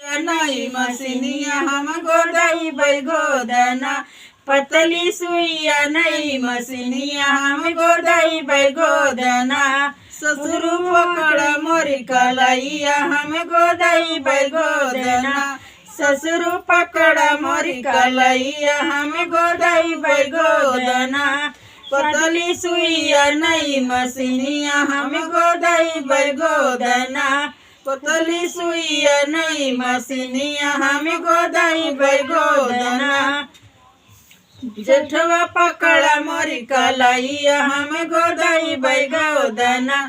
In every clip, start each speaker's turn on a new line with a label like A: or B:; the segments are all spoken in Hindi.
A: नहीं मसीनिया हम गोदाई बैगोदना पतली सुइया नहीं मसीनिया हम गोदाई बैगोदना ससुरु पकड़ मोरी कलैया हम गोदाई बैगोदना ससुरु पकड़ मोरी कलैया हम गोदाई बैगोदना पतली सुइया नहीं मसीनिया हम गोदाई बैगोदना पतली सुइया नहीं मसीनिया हम गोदाई बैगोदना जेठवा पकड़ा मोरी कलैया हम गोदाई बैगोदना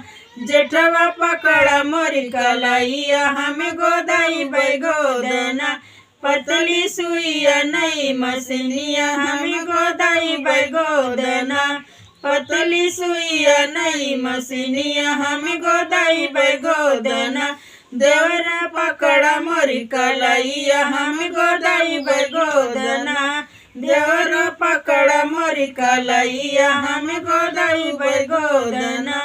A: जेठवा पकड़ा मोरी कलैया हम गोदाई बैगोदना पतली सुइया नहीं मसीनिया हम गोदाई बैगोदना पतली सुइया नहीं मसीनिया हम गोदाई बैगोदना देवरा पकड़ा मोरी कलैया हम गोदाई बैगोदना देवरा पकड़ा मोरी कलैया हम गोदाई बैगोदना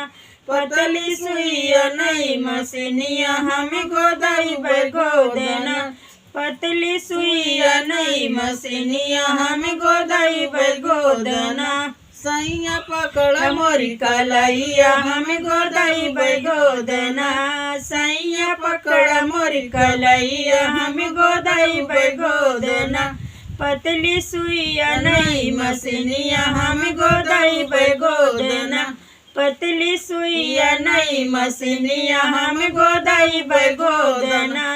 A: पतली सुइया नहीं मसीनिया हम गोदाई बैगोदना पतली सुइया नहीं मसीनिया हम गोदाई बैगोदना सैया पकड़ा मोरी कलैया हम गोदाई बैगोदना सैया पकड़ा मोरी कलैया हम गोदाई बैगोदना पतली सुइया नहीं मसीनिया हम गोदाई बैगोदना पतली सुइया नहीं मसीनिया हम गोदाई बैगोदना।